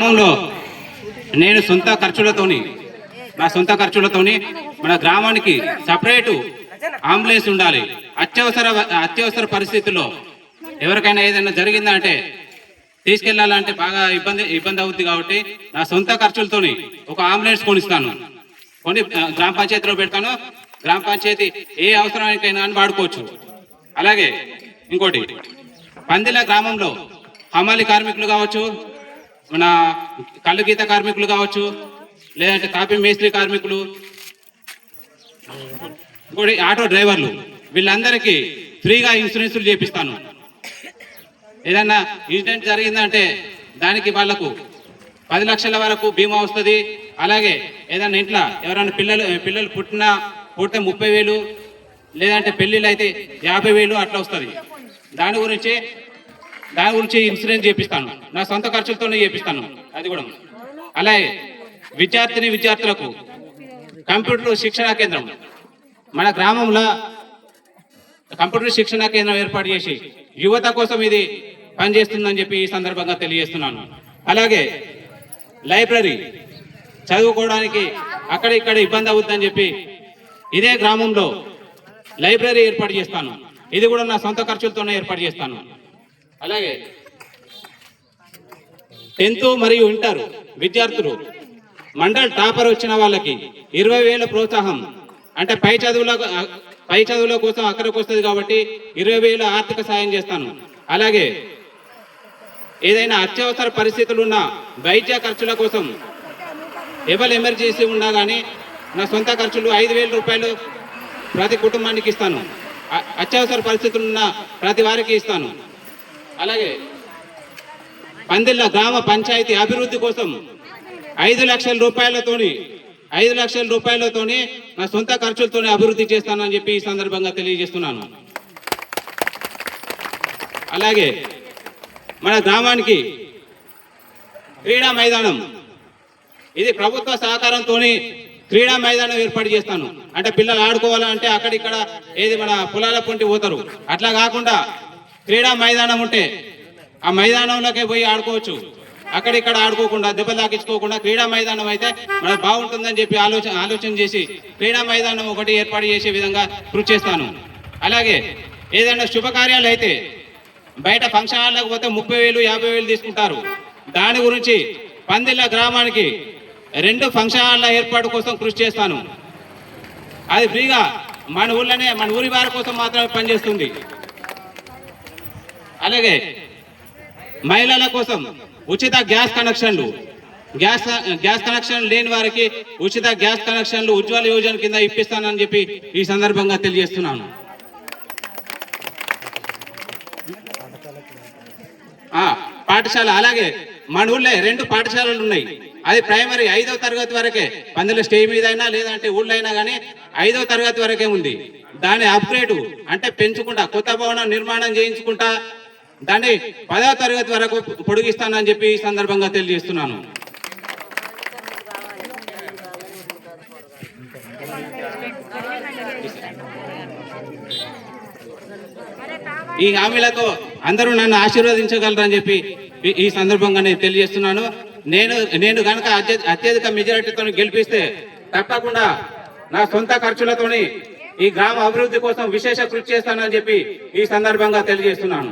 గ్రామంలో నేను నా సొంత ఖర్చులతోని మన గ్రామానికి సపరేటు అంబులెన్స్ ఉండాలి. అత్యవసర పరిస్థితుల్లో ఎవరికైనా ఏదైనా జరిగిందంటే తీసుకెళ్లాలంటే బాగా ఇబ్బంది అవుతుంది. కాబట్టి నా సొంత ఖర్చులతోని ఒక అంబులెన్స్ కొనిస్తాను. గ్రామ పంచాయతీలో పెడతాను. గ్రామ పంచాయతీ ఏ అవసరానికైనా అని వాడుకోవచ్చు. అలాగే ఇంకోటి, పందిల గ్రామంలో హమాలి కార్మికులు కావచ్చు, మన కళ్ళు గీత కార్మికులు కావచ్చు, లేదంటే తాపీ మేస్త్రి కార్మికులు, ఇంకోటి ఆటో డ్రైవర్లు, వీళ్ళందరికీ ఫ్రీగా ఇన్సూరెన్సులు చేపిస్తాను. ఏదన్నా ఇన్సిడెంట్ జరిగిందంటే దానికి వాళ్లకు 10 లక్షల వరకు బీమా వస్తుంది. అలాగే ఏదన్నా ఇంట్లో ఎవరైనా పిల్లలు పుడితే 30,000, లేదంటే పెళ్ళిళ్ళు అయితే 50,000 అట్లా వస్తుంది. దాని గురించి ఇన్సూరెన్స్ చేపిస్తాను. నా సొంత ఖర్చులతోనే చేపిస్తాను అది కూడా. అలాగే విద్యార్థులకు కంప్యూటర్ శిక్షణా కేంద్రం, మన గ్రామంలో కంప్యూటర్ శిక్షణా కేంద్రం ఏర్పాటు చేసి యువత కోసం ఇది పనిచేస్తుందని చెప్పి ఈ సందర్భంగా తెలియజేస్తున్నాను. అలాగే లైబ్రరీ, చదువుకోవడానికి అక్కడ ఇబ్బంది అవుతుందని చెప్పి ఇదే గ్రామంలో లైబ్రరీ ఏర్పాటు చేస్తాను. ఇది కూడా నా సొంత ఖర్చులతోనే ఏర్పాటు చేస్తాను. అలాగే 10th మరియు ఇంటర్ విద్యార్థులు మండల్ టాపర్ వచ్చిన వాళ్ళకి 20,000 ప్రోత్సాహం, అంటే పై చదువుల కోసం అక్కడికి వస్తుంది కాబట్టి 20,000 ఆర్థిక సాయం చేస్తాను. అలాగే ఏదైనా అత్యవసర పరిస్థితులు ఉన్న వైద్య ఖర్చుల కోసం ఎమర్జెన్సీ ఉన్నా కానీ నా సొంత ఖర్చులు 5,000 రూపాయలు ప్రతి కుటుంబానికి ఇస్తాను. అత్యవసర పరిస్థితులు ఉన్న ప్రతి వారికి ఇస్తాను. అలాగే పందిళ్ళ గ్రామ పంచాయతీ అభివృద్ధి కోసం 5 లక్షల రూపాయలతోని నా సొంత ఖర్చులతోనే అభివృద్ధి చేస్తానని చెప్పి ఈ సందర్భంగా తెలియజేస్తున్నాను. అలాగే మన గ్రామానికి క్రీడా మైదానం, ఇది ప్రభుత్వ సహకారంతో క్రీడా మైదానం ఏర్పాటు చేస్తాను. అంటే పిల్లలు ఆడుకోవాలంటే అక్కడిక్కడ ఏది మన పొలాల పొంటి పోతారు, అట్లా కాకుండా క్రీడా మైదానం ఉంటే ఆ మైదానంలోకే పోయి ఆడుకోవచ్చు. అక్కడిక్కడ ఆడుకోకుండా దెబ్బలు తాకించుకోకుండా క్రీడా మైదానం అయితే మనకు బాగుంటుందని చెప్పి ఆలోచన చేసి క్రీడా మైదానం ఒకటి ఏర్పాటు చేసే విధంగా కృషి చేస్తాను. అలాగే ఏదైనా శుభకార్యాలు అయితే బయట ఫంక్షన్ హాల్లోకి పోతే 30,000, 50,000 తీసుకుంటారు. దాని గురించి పందిళ్ళ గ్రామానికి 2 ఫంక్షన్ హాల్ల ఏర్పాటు కోసం కృషి చేస్తాను. అది ఫ్రీగా మన ఊరి వారి కోసం మాత్రమే పనిచేస్తుంది. అలాగే మహిళల కోసం ఉచిత గ్యాస్ కనెక్షన్లు, గ్యాస్ కనెక్షన్ లేని వారికి ఉచిత గ్యాస్ కనెక్షన్లు ఉజ్వల యోజన కింద ఇప్పిస్తానని చెప్పి ఈ సందర్భంగా తెలియజేస్తున్నాను. పాఠశాల, అలాగే మన ఊళ్ళో 2 పాఠశాలలు ఉన్నాయి. అది ప్రైమరీ 5వ తరగతి వరకే, పందుల స్టే మీద అయినా లేదంటే ఊళ్ళో అయినా కానీ 5వ తరగతి వరకే ఉంది. దాని అప్గ్రేడ్ అంటే పెంచుకుంటా, కొత్త భవనం నిర్మాణం చేయించుకుంటా దాన్ని 10వ తరగతి వరకు పొడిగిస్తానని చెప్పి ఈ సందర్భంగా తెలియజేస్తున్నాను. ఈ హామీలతో అందరూ నన్ను ఆశీర్వదించగలరని చెప్పి ఈ సందర్భంగా నేను తెలియజేస్తున్నాను. నేను కనుక అత్యధిక మెజారిటీతో గెలిపిస్తే తప్పకుండా నా సొంత ఖర్చులతోని ఈ గ్రామ అభివృద్ధి కోసం విశేష కృషి చేస్తానని చెప్పి ఈ సందర్భంగా తెలియజేస్తున్నాను.